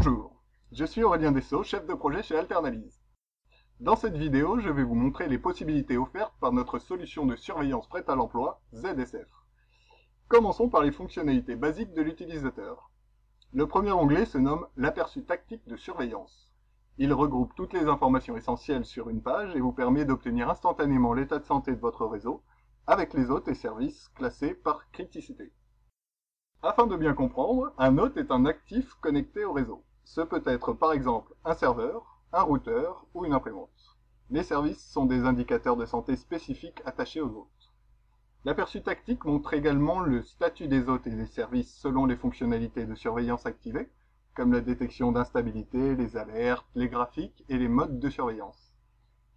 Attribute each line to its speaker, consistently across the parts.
Speaker 1: Bonjour, je suis Aurélien Dessau, chef de projet chez Alternalise. Dans cette vidéo, je vais vous montrer les possibilités offertes par notre solution de surveillance prête à l'emploi, ZSF. Commençons par les fonctionnalités basiques de l'utilisateur. Le premier onglet se nomme l'aperçu tactique de surveillance. Il regroupe toutes les informations essentielles sur une page et vous permet d'obtenir instantanément l'état de santé de votre réseau avec les hôtes et services classés par criticité. Afin de bien comprendre, un hôte est un actif connecté au réseau. Ce peut être par exemple un serveur, un routeur ou une imprimante. Les services sont des indicateurs de santé spécifiques attachés aux hôtes. L'aperçu tactique montre également le statut des hôtes et des services selon les fonctionnalités de surveillance activées, comme la détection d'instabilité, les alertes, les graphiques et les modes de surveillance.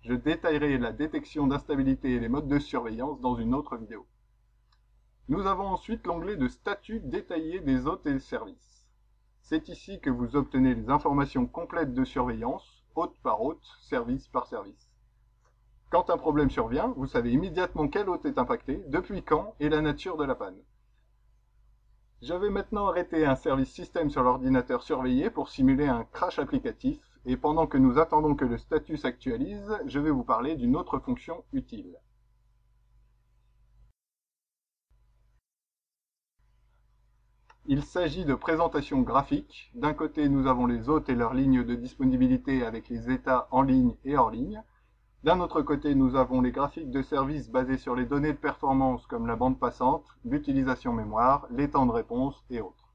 Speaker 1: Je détaillerai la détection d'instabilité et les modes de surveillance dans une autre vidéo. Nous avons ensuite l'onglet de statut détaillé des hôtes et services. C'est ici que vous obtenez les informations complètes de surveillance, hôte par hôte, service par service. Quand un problème survient, vous savez immédiatement quel hôte est impacté, depuis quand et la nature de la panne. Je vais maintenant arrêter un service système sur l'ordinateur surveillé pour simuler un crash applicatif, et pendant que nous attendons que le statut s'actualise, je vais vous parler d'une autre fonction utile. Il s'agit de présentation graphique. D'un côté, nous avons les hôtes et leurs lignes de disponibilité avec les états en ligne et hors ligne. D'un autre côté, nous avons les graphiques de service basés sur les données de performance comme la bande passante, l'utilisation mémoire, les temps de réponse et autres.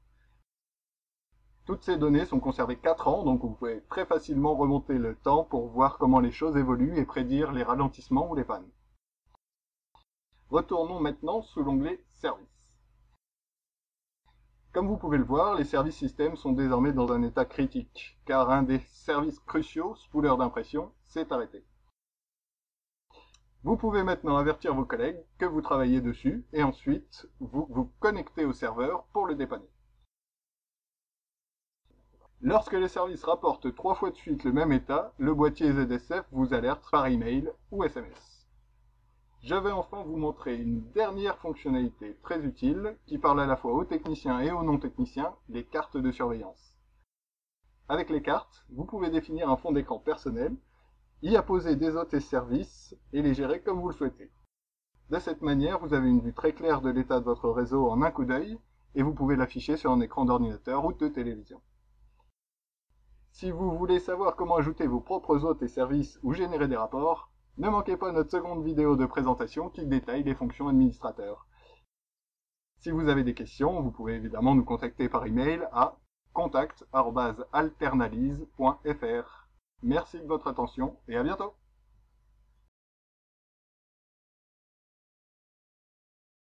Speaker 1: Toutes ces données sont conservées 4 ans, donc vous pouvez très facilement remonter le temps pour voir comment les choses évoluent et prédire les ralentissements ou les pannes. Retournons maintenant sous l'onglet Services. Comme vous pouvez le voir, les services système sont désormais dans un état critique, car un des services cruciaux, spooler d'impression, s'est arrêté. Vous pouvez maintenant avertir vos collègues que vous travaillez dessus, et ensuite vous connectez au serveur pour le dépanner. Lorsque les services rapportent 3 fois de suite le même état, le boîtier ZSF vous alerte par email ou SMS. Je vais enfin vous montrer une dernière fonctionnalité très utile qui parle à la fois aux techniciens et aux non-techniciens, les cartes de surveillance. Avec les cartes, vous pouvez définir un fond d'écran personnel, y apposer des hôtes et services et les gérer comme vous le souhaitez. De cette manière, vous avez une vue très claire de l'état de votre réseau en un coup d'œil et vous pouvez l'afficher sur un écran d'ordinateur ou de télévision. Si vous voulez savoir comment ajouter vos propres hôtes et services ou générer des rapports, ne manquez pas notre seconde vidéo de présentation qui détaille les fonctions administrateurs. Si vous avez des questions, vous pouvez évidemment nous contacter par email à contact@alternalise.fr. Merci de votre attention et à bientôt.